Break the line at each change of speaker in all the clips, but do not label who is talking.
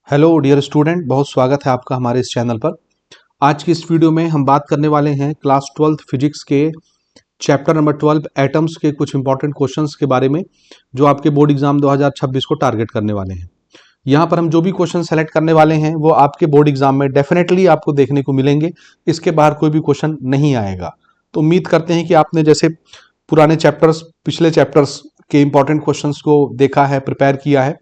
Hello dear student, बहुत स्वागत है आपका हमारे इस चैनल पर। आज की इस वीडियो में हम बात करने वाले हैं क्लास 12th फिजिक्स के चैप्टर नंबर 12 एटम्स के कुछ इंपॉर्टेंट क्वेश्चंस के बारे में, जो आपके बोर्ड एग्जाम 2026 को टारगेट करने वाले हैं। यहाँ पर हम जो भी क्वेश्चन सेलेक्ट करने वाले हैं वो आपके बोर्ड एग्जाम में डेफिनेटली आपको देखने को मिलेंगे। इसके बाहर कोई भी क्वेश्चन नहीं आएगा। तो उम्मीद करते हैं कि आपने जैसे पुराने चैप्टर्स, पिछले चैप्टर्स के इंपॉर्टेंट क्वेश्चंस को देखा है, प्रिपेयर किया है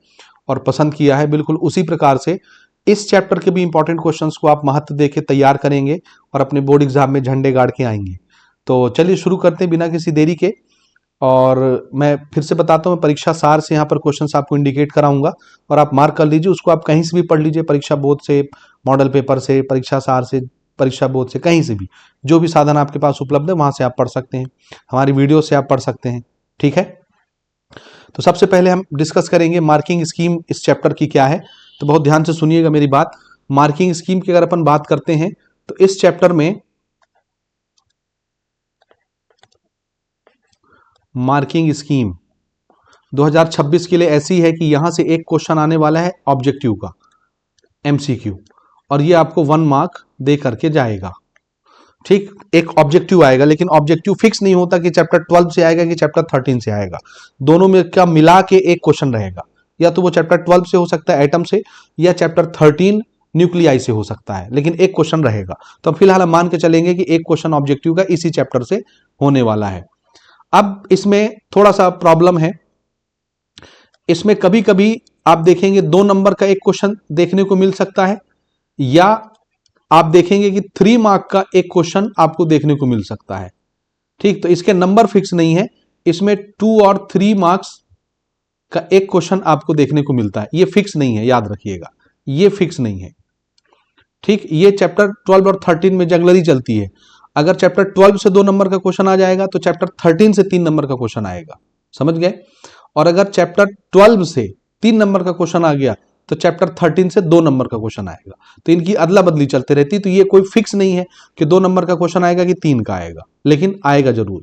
और पसंद किया है, बिल्कुल उसी प्रकार से इस चैप्टर के भी इंपॉर्टेंट क्वेश्चंस को आप महत्व देके तैयार करेंगे और अपने बोर्ड एग्जाम में झंडे गाड़ के आएंगे। तो चलिए शुरू करते हैं बिना किसी देरी के। और मैं फिर से बताता हूँ, परीक्षा सार से यहाँ पर क्वेश्चंस आपको इंडिकेट कराऊंगा और आप मार्क कर लीजिए। उसको आप कहीं से भी पढ़ लीजिए, परीक्षा बोर्ड से, मॉडल पेपर से, परीक्षा सार से, परीक्षा बोर्ड से, कहीं से भी जो भी साधन आपके पास उपलब्ध है वहां से आप पढ़ सकते हैं, हमारी वीडियो से आप पढ़ सकते हैं। ठीक है, तो सबसे पहले हम डिस्कस करेंगे मार्किंग स्कीम इस चैप्टर की क्या है। तो बहुत ध्यान से सुनिएगा मेरी बात। मार्किंग स्कीम की अगर अपन बात करते हैं तो इस चैप्टर में मार्किंग स्कीम 2026 के लिए ऐसी है कि यहां से एक क्वेश्चन आने वाला है ऑब्जेक्टिव का, एमसीक्यू, और ये आपको 1 मार्क दे करके जाएगा। ठीक, एक ऑब्जेक्टिव आएगा, लेकिन ऑब्जेक्टिव फिक्स नहीं होता कि चैप्टर 12 से आएगा कि चैप्टर 13 से आएगा। दोनों में क्या मिला के एक क्वेश्चन रहेगा, या तो वो चैप्टर 12 से हो सकता है एटम से, या चैप्टर 13 न्यूक्लियाई से हो सकता है, लेकिन एक क्वेश्चन रहेगा। तो अब फिलहाल हम मान के चलेंगे कि एक क्वेश्चन ऑब्जेक्टिव का इसी चैप्टर से होने वाला है। अब इसमें थोड़ा सा प्रॉब्लम है। इसमें कभी कभी आप देखेंगे 2 नंबर का एक क्वेश्चन देखने को मिल सकता है, या आप देखेंगे कि 3 मार्क का एक क्वेश्चन आपको देखने को मिल सकता है। ठीक, तो इसके नंबर फिक्स नहीं है। इसमें 2 और 3 मार्क्स का एक क्वेश्चन आपको देखने को मिलता है, ये फिक्स नहीं है, याद रखिएगा, ये फिक्स नहीं है। ठीक, ये चैप्टर 12 और 13 में जगलरी चलती है। अगर चैप्टर 12 से 2 नंबर का क्वेश्चन आ जाएगा तो चैप्टर 13 से 3 नंबर का क्वेश्चन आएगा, समझ गए। और अगर चैप्टर 12 से 3 नंबर का क्वेश्चन आ गया तो चैप्टर 13 से 2 नंबर का क्वेश्चन आएगा। तो इनकी अदला बदली चलती रहती है। तो ये कोई फिक्स नहीं है कि 2 नंबर का क्वेश्चन आएगा कि 3 का आएगा, लेकिन आएगा जरूर।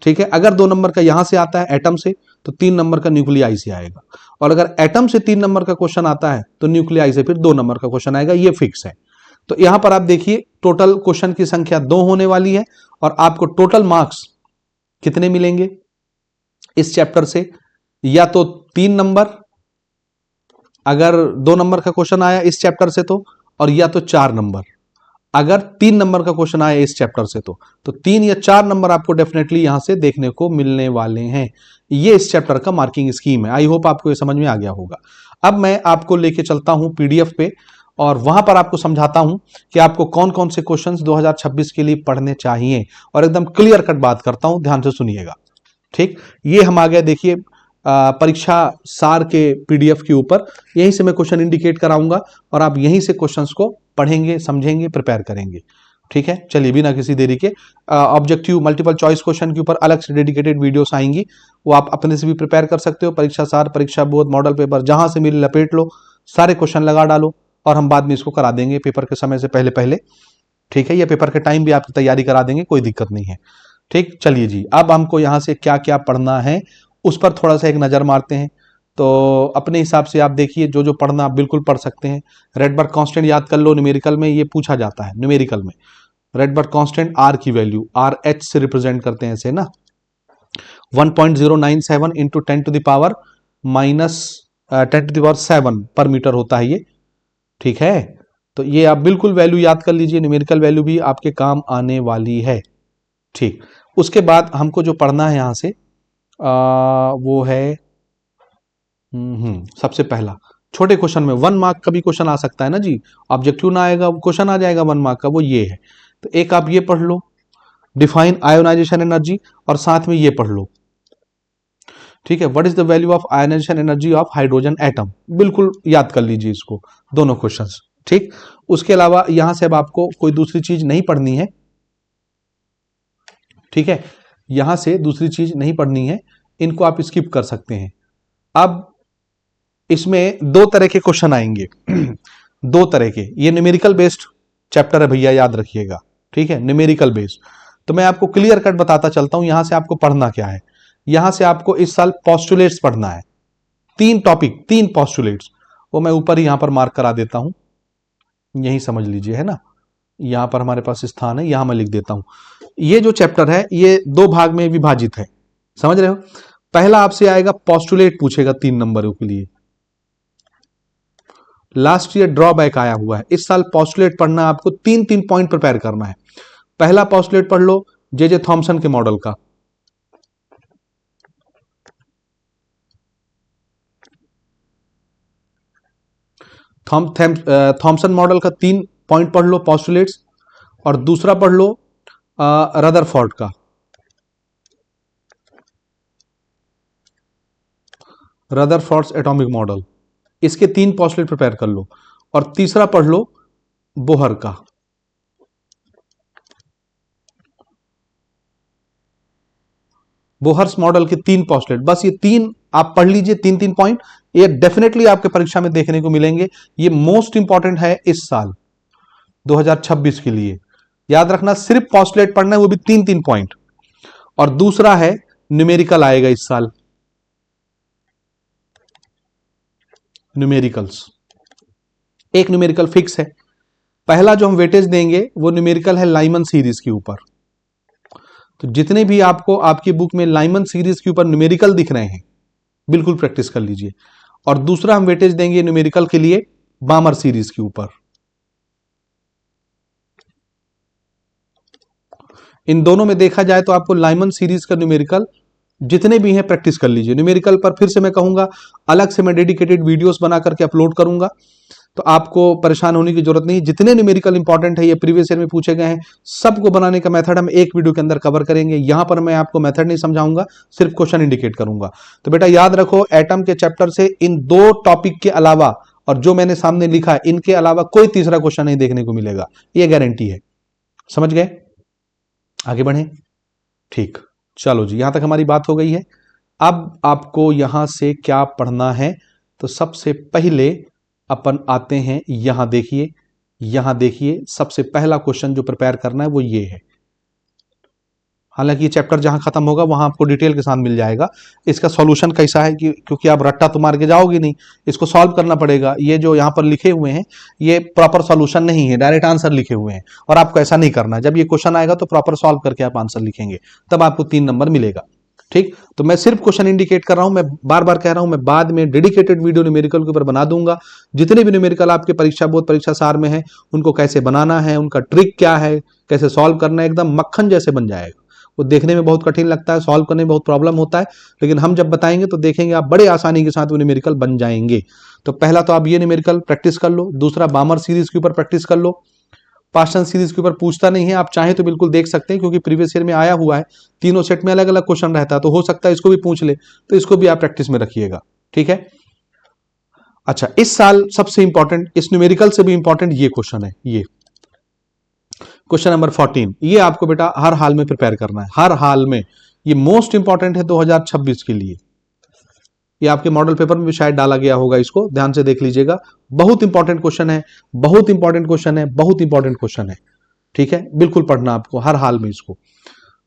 ठीक है, अगर 2 नंबर का यहां से आता है एटम से तो 3 नंबर का न्यूक्लियाई से आएगा, और अगर एटम से 3 नंबर का क्वेश्चन आता है तो न्यूक्लियाई से फिर 2 नंबर का क्वेश्चन आएगा, ये फिक्स है। तो यहां पर आप देखिए टोटल क्वेश्चन की संख्या 2 होने वाली है, और आपको टोटल मार्क्स कितने मिलेंगे इस चैप्टर से, या तो 3 नंबर अगर 2 नंबर का क्वेश्चन आया इस चैप्टर से तो, और या तो 4 नंबर अगर 3 नंबर का क्वेश्चन आया इस चैप्टर से तो 3 या 4 नंबर आपको डेफिनेटली यहां से देखने को मिलने वाले हैं। ये इस चैप्टर का मार्किंग स्कीम है। आई होप आपको ये समझ में आ गया होगा। अब मैं आपको लेके चलता हूं पीडीएफ पे, और वहां पर आपको समझाता हूं कि आपको कौन कौन से क्वेश्चंस 2026 के लिए पढ़ने चाहिए, और एकदम क्लियर कट बात करता हूं, ध्यान से सुनिएगा। ठीक, ये हम आ गए, देखिए परीक्षा सार के पीडीएफ के ऊपर। यहीं से मैं क्वेश्चन इंडिकेट कराऊंगा और आप यहीं से क्वेश्चंस को पढ़ेंगे, समझेंगे, प्रिपेयर करेंगे। ठीक है, चलिए बिना किसी देरी के ऑब्जेक्टिव मल्टीपल चॉइस क्वेश्चन के ऊपर अलग से डेडिकेटेड वीडियोस आएंगी, वो आप अपने से भी प्रिपेयर कर सकते हो। परीक्षा सार, परीक्षा बोर्ड, मॉडल पेपर, जहां से मिले लपेट लो, सारे क्वेश्चन लगा डालो, और हम बाद में इसको करा देंगे पेपर के समय से पहले पहले। ठीक है, या पेपर के टाइम भी आपकी तैयारी करा देंगे, कोई दिक्कत नहीं है। ठीक, चलिए जी, अब हमको यहाँ से क्या क्या पढ़ना है उस पर थोड़ा सा एक नजर मारते हैं। तो अपने हिसाब से आप देखिए, जो जो पढ़ना आप बिल्कुल पढ़ सकते हैं। रेडबर्ग कांस्टेंट याद कर लो, न्यूमेरिकल में ये पूछा जाता है। न्यूमेरिकल में रेडबर्ग कांस्टेंट आर की वैल्यू, आर एच से रिप्रेजेंट करते हैं इसे ना, 1.097 into 10 to the power minus 10 to the power 7 पर मीटर होता है ये। ठीक है, तो ये आप बिल्कुल वैल्यू याद कर लीजिए, न्यूमेरिकल वैल्यू भी आपके काम आने वाली है। ठीक, उसके बाद हमको जो पढ़ना है यहां से वो है सबसे पहला छोटे क्वेश्चन में 1 मार्क का भी क्वेश्चन आ सकता है ना जी, ऑब्जेक्टिव ना आएगा, क्वेश्चन आ जाएगा 1 मार्क का, वो ये है। तो एक आप ये पढ़ लो, डिफाइन आयोनाइजेशन एनर्जी, और साथ में ये पढ़ लो। ठीक है, what is the value of ionisation energy of hydrogen atom, बिल्कुल याद कर लीजिए इसको, दोनों क्वेश्चंस। ठीक, उसके अलावा यहां से अब आपको कोई दूसरी चीज नहीं पढ़नी है। ठीक है, यहां से दूसरी चीज नहीं पढ़नी है, इनको आप स्किप कर सकते हैं। अब इसमें 2 तरह के क्वेश्चन आएंगे 2 तरह के, ये न्यूमेरिकल बेस्ड चैप्टर है भैया, याद रखिएगा। ठीक है, न्यूमेरिकल बेस्ड। तो मैं आपको क्लियर कट बताता चलता हूं यहां से आपको पढ़ना क्या है। यहां से आपको इस साल पोस्टुलेट्स पढ़ना है, 3 टॉपिक, 3 पोस्टुलेट्स, वो मैं ऊपर ही यहां पर मार्क करा देता हूं, यही समझ लीजिए, है ना। यहां पर हमारे पास स्थान है, यहां मैं लिख देता हूं। ये जो चैप्टर है ये 2 भाग में विभाजित है, समझ रहे हो। पहला आपसे आएगा पोस्टुलेट पूछेगा 3 नंबरों के लिए। लास्ट ईयर ड्रॉबैक आया हुआ है, इस साल पोस्टुलेट पढ़ना है आपको, 3 पॉइंट प्रिपेयर करना है। पहला पोस्टुलेट पढ़ लो जे थॉमसन के मॉडल का। थॉमसन मॉडल का 3 पॉइंट पढ़ लो पोस्टुलेट्स, और दूसरा पढ़ लो रदरफोर्ड का, रदरफोर्ड्स एटॉमिक मॉडल, इसके 3 पोस्टुलेट प्रिपेयर कर लो। और तीसरा पढ़ लो बोहर का। बोहर्स मॉडल के 3 पोस्टुलेट, बस ये 3 आप पढ़ लीजिए, 3 पॉइंट, ये डेफिनेटली आपके परीक्षा में देखने को मिलेंगे। ये मोस्ट इंपॉर्टेंट है इस साल 2026 के लिए। याद रखना, सिर्फ पोस्टुलेट पढ़ना है, वो भी 3 पॉइंट। और दूसरा है न्यूमेरिकल आएगा इस साल, न्यूमेरिकल्स, एक न्यूमेरिकल फिक्स है। पहला जो हम वेटेज देंगे वो न्यूमेरिकल है लाइमन सीरीज के ऊपर। तो जितने भी आपको आपकी बुक में लाइमन सीरीज के ऊपर न्यूमेरिकल दिख रहे हैं, बिल्कुल प्रैक्टिस कर लीजिए। और दूसरा हम वेटेज देंगे न्यूमेरिकल के लिए बामर सीरीज के ऊपर। इन दोनों में देखा जाए तो आपको लाइमन सीरीज का न्यूमेरिकल जितने भी हैं प्रैक्टिस कर लीजिए। न्यूमेरिकल पर फिर से मैं कहूंगा, अलग से मैं डेडिकेटेड वीडियोस बना करके अपलोड करूंगा, तो आपको परेशान होने की जरूरत नहीं। जितने न्यूमेरिकल इंपॉर्टेंट है, ये प्रीवियस ईयर में पूछे गए हैं, सबको बनाने का मेथड हम एक वीडियो के अंदर कवर करेंगे। यहां पर मैं आपको मेथड नहीं समझाऊंगा, सिर्फ क्वेश्चन इंडिकेट करूंगा। तो बेटा याद रखो, एटम के चैप्टर से इन 2 टॉपिक के अलावा, और जो मैंने सामने लिखा है, इनके अलावा कोई तीसरा क्वेश्चन नहीं देखने को मिलेगा, ये गारंटी है। समझ गए? आगे बढ़े। ठीक, चलो जी, यहां तक हमारी बात हो गई है। अब आपको यहां से क्या पढ़ना है, तो सबसे पहले अपन आते हैं, यहां देखिए, यहां देखिए, सबसे पहला क्वेश्चन जो प्रिपेयर करना है वो ये है। हालांकि ये चैप्टर जहां खत्म होगा वहां आपको डिटेल के साथ मिल जाएगा। इसका सॉल्यूशन कैसा है कि क्योंकि आप रट्टा तो मार के जाओगे नहीं, इसको सॉल्व करना पड़ेगा। ये जो यहां पर लिखे हुए हैं ये प्रॉपर सॉल्यूशन नहीं है, डायरेक्ट आंसर लिखे हुए हैं, और आपको ऐसा नहीं करना है। जब ये क्वेश्चन आएगा तो प्रॉपर सॉल्व करके आप आंसर लिखेंगे, तब आपको 3 नंबर मिलेगा। ठीक, तो मैं सिर्फ क्वेश्चन इंडिकेट कर रहा हूं, मैं बार बार कह रहा हूं, मैं बाद में डेडिकेटेड वीडियो न्यूमेरिकल के ऊपर बना दूंगा। जितने भी न्यूमेरिकल आपके परीक्षा बोर्ड परीक्षा सार में है, उनको कैसे बनाना है, उनका ट्रिक क्या है, कैसे सॉल्व करना है, एकदम मक्खन जैसे बन जाएगा। वो देखने में बहुत कठिन लगता है, सॉल्व करने में बहुत प्रॉब्लम होता है, लेकिन हम जब बताएंगे तो देखेंगे आप बड़े आसानी के साथ वो न्यूमेरिकल बन जाएंगे। तो पहला तो आप ये न्यूमेरिकल प्रैक्टिस कर लो, दूसरा बामर सीरीज के ऊपर प्रैक्टिस कर लो। पास्टन सीरीज के ऊपर पूछता नहीं है, आप चाहें तो बिल्कुल देख सकते हैं, क्योंकि प्रीवियस ईयर में आया हुआ है, तीनों सेट में अलग अलग क्वेश्चन रहता है, तो हो सकता है इसको भी पूछ ले, तो इसको भी आप प्रैक्टिस में रखिएगा। ठीक है। अच्छा, इस साल सबसे इंपॉर्टेंट, इस न्यूमेरिकल से भी इंपॉर्टेंट ये क्वेश्चन है, ये क्वेश्चन नंबर 14। ये आपको बेटा हर हाल में प्रिपेयर करना है, हर हाल में। ये मोस्ट इंपॉर्टेंट है 2026 के लिए। ये आपके मॉडल पेपर में भी शायद डाला गया होगा, इसको ध्यान से देख लीजिएगा। बहुत इंपॉर्टेंट क्वेश्चन है, बहुत इंपॉर्टेंट क्वेश्चन है, बहुत इंपॉर्टेंट क्वेश्चन है। ठीक है, बिल्कुल पढ़ना आपको हर हाल में इसको।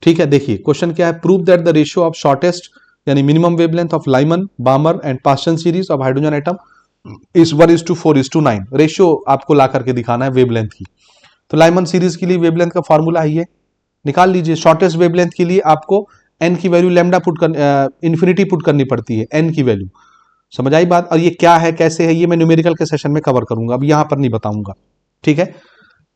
ठीक है, देखिए क्वेश्चन क्या है। Prove that the ratio of shortest यानी minimum wavelength of Lyman, Balmer and Paschen series of hydrogen atom is 1:4:9। Ratio आपको ला करके दिखाना है वेवलेंथ की। तो लाइमन सीरीज के लिए वेवलेंथ का फॉर्मूला है ये, निकाल लीजिए। शॉर्टेस्ट वेवलेंथ के लिए आपको एन की वैल्यू लैम्डा पुट कर इन्फिनिटी पुट करनी पड़ती है, एन की वैल्यू। समझ आई बात? और ये क्या है, कैसे है, ये मैं न्यूमेरिकल के सेशन में कवर करूंगा, अब यहां पर नहीं बताऊंगा। ठीक है,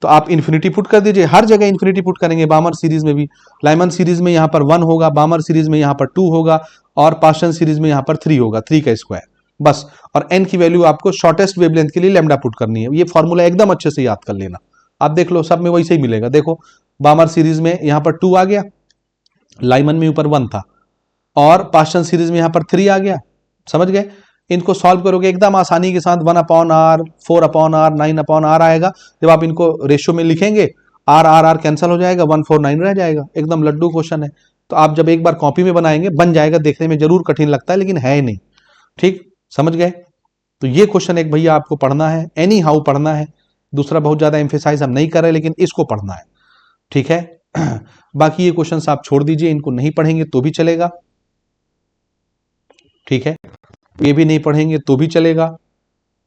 तो आप इन्फिनिटी पुट कर दीजिए, हर जगह इन्फिनिटी पुट करेंगे। बामर सीरीज में भी, लाइमन सीरीज में यहां पर 1 होगा, बामर सीरीज में यहां पर 2 होगा, और पास्टन सीरीज में यहां पर 3 होगा, 3 का स्क्वायर बस। और एन की वैल्यू आपको शॉर्टेस्ट वेवलेंथ के लिए लैम्डा पुट करनी है। ये फॉर्मूला एकदम अच्छे से याद कर लेना, आप देख लो सब में वैसे ही मिलेगा। देखो बामर सीरीज में यहां पर 2 आ गया, लाइमन में ऊपर 1 था, और पास्टन सीरीज में यहां पर 3 आ गया। समझ गए? इनको सॉल्व करोगे एकदम आसानी के साथ, 1/r, 4/r, 9/r आएगा। जब आप इनको रेशियो में लिखेंगे, आर आर आर कैंसिल हो जाएगा, 149 रह जाएगा। एकदम लड्डू क्वेश्चन है। तो आप जब एक बार कॉपी में बनाएंगे बन जाएगा, देखने में जरूर कठिन लगता है लेकिन है नहीं। ठीक, समझ गए? तो ये क्वेश्चन एक भैया आपको पढ़ना है, एनी हाउ पढ़ना है। दूसरा बहुत ज्यादा एम्फेसाइज हम नहीं कर रहे, लेकिन इसको पढ़ना है। ठीक है। बाकी ये क्वेश्चन आप छोड़ दीजिए, इनको नहीं पढ़ेंगे तो भी चलेगा। ठीक है, ये भी नहीं पढ़ेंगे तो भी चलेगा।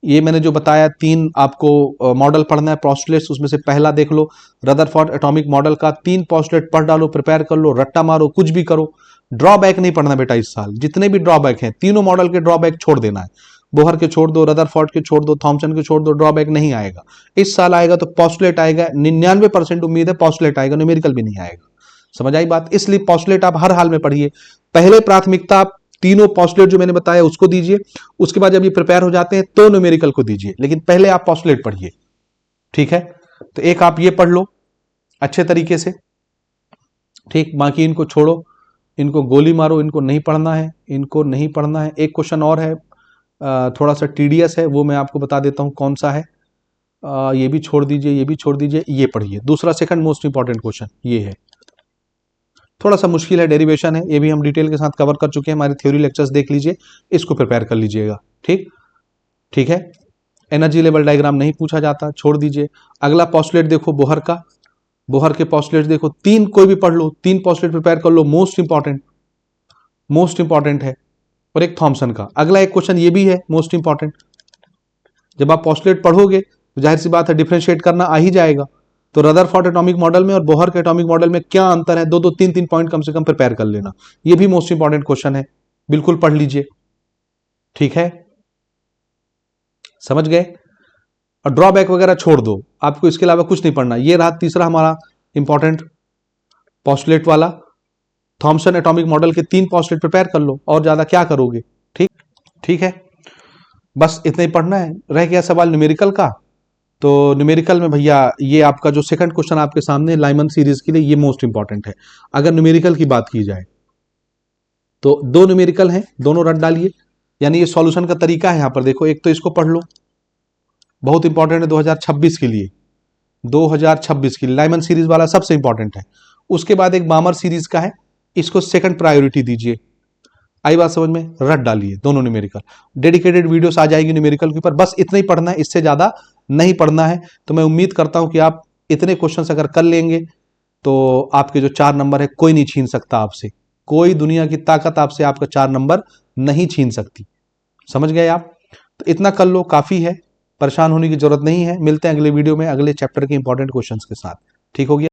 ये मैंने जो बताया 3 आपको मॉडल पढ़ना है पोस्टुलेट्स, उसमें से पहला देख लो रदरफोर्ड एटॉमिक मॉडल का, 3 पोस्टुलेट पढ़ डालो, प्रिपेयर कर लो, रट्टा मारो, कुछ भी करो। ड्रॉबैक नहीं पढ़ना बेटा इस साल, जितने भी ड्रॉबैक हैं तीनों मॉडल के ड्रॉबैक छोड़ देना है। बोहर के छोड़ दो, रदरफोर्ड के छोड़ दो, थॉमसन के छोड़ दो, ड्रॉबैक नहीं आएगा इस साल। आएगा तो पोस्टुलेट आएगा, 99% उम्मीद है पोस्टुलेट आएगा, न्यूमेरिकल भी नहीं आएगा। समझ आई बात? इसलिए पोस्टुलेट आप हर हाल में पढ़िए। पहले प्राथमिकता आप तीनों पोस्टुलेट जो मैंने बताया उसको दीजिए, उसके बाद जब ये प्रिपेयर हो जाते हैं तो न्यूमेरिकल को दीजिए, लेकिन पहले आप पोस्टुलेट पढ़िए। ठीक है, तो एक आप ये पढ़ लो अच्छे तरीके से, ठीक। बाकी इनको छोड़ो, इनको गोली मारो, इनको नहीं पढ़ना है, इनको नहीं पढ़ना है। एक क्वेश्चन और है, थोड़ा सा टीडीएस है, वो मैं आपको बता देता हूं कौन सा है। ये भी छोड़ दीजिए, ये भी छोड़ दीजिए, ये पढ़िए। दूसरा सेकंड मोस्ट इंपॉर्टेंट क्वेश्चन ये है, थोड़ा सा मुश्किल है, डेरिवेशन है, ये भी हम डिटेल के साथ कवर कर चुके हैं, हमारे थ्योरी लेक्चर्स देख लीजिए, इसको प्रिपेयर कर लीजिएगा। ठीक, ठीक है। एनर्जी लेवल डायग्राम नहीं पूछा जाता, छोड़ दीजिए। अगला पोस्टुलेट देखो बोहर का, बोहर के पोस्टुलेट देखो, 3 कोई भी पढ़ लो, 3 पोस्टुलेट प्रिपेयर कर लो, मोस्ट इंपॉर्टेंट है। और एक थॉमसन का। अगला एक क्वेश्चन ये भी है मोस्ट इंपॉर्टेंट, जब आप पोस्टुलेट पढ़ोगे तो जाहिर सी बात है डिफरेंशिएट करना आ ही जाएगा। तो रदरफोर्ड एटॉमिक मॉडल में और बोहर के एटॉमिक मॉडल में क्या अंतर है, 2-2, 3-3 पॉइंट कम से कम प्रिपेयर कर लेना। ये भी मोस्ट इंपॉर्टेंट क्वेश्चन है, बिल्कुल पढ़ लीजिए। ठीक है, समझ गए? और ड्रॉबैक वगैरह छोड़ दो, आपको इसके अलावा कुछ नहीं पढ़ना। ये रहा तीसरा हमारा इंपॉर्टेंट पोस्टुलेट वाला। थॉमसन एटॉमिक मॉडल के 3 पोस्टुलेट प्रिपेयर कर लो, और ज्यादा क्या करोगे। ठीक, ठीक है, बस इतना ही पढ़ना है। रह गया सवाल न्यूमेरिकल का, तो न्यूमेरिकल में भैया ये आपका जो सेकंड क्वेश्चन आपके सामने लाइमन सीरीज के लिए, ये मोस्ट इंपॉर्टेंट है। अगर न्यूमेरिकल की बात की जाए तो 2 न्यूमेरिकल हैं, दोनों रट डालिए। यानी ये सॉल्यूशन का तरीका है। यहां पर देखो, एक तो इसको पढ़ लो, बहुत इंपॉर्टेंट है 2026 के लिए, 2026 के लिए लाइमन सीरीज वाला सबसे इंपॉर्टेंट है। उसके बाद एक बामर सीरीज का है, इसको सेकंड प्रायोरिटी दीजिए। आई बात समझ में? रट डालिए दोनों न्यूमेरिकल। डेडिकेटेड वीडियोस आ जाएगी न्यूमेरिकल के ऊपर, बस इतना ही पढ़ना है, इससे ज्यादा नहीं पढ़ना है। तो मैं उम्मीद करता हूं कि आप इतने क्वेश्चंस अगर कर लेंगे तो आपके जो 4 नंबर है कोई नहीं छीन सकता आपसे, कोई दुनिया की ताकत आपसे आपका 4 नंबर नहीं छीन सकती। समझ गए आप? तो इतना कर लो, काफी है, परेशान होने की जरूरत नहीं है। मिलते हैं अगले वीडियो में अगले चैप्टर के इंपॉर्टेंट क्वेश्चंस के साथ। ठीक हो गया?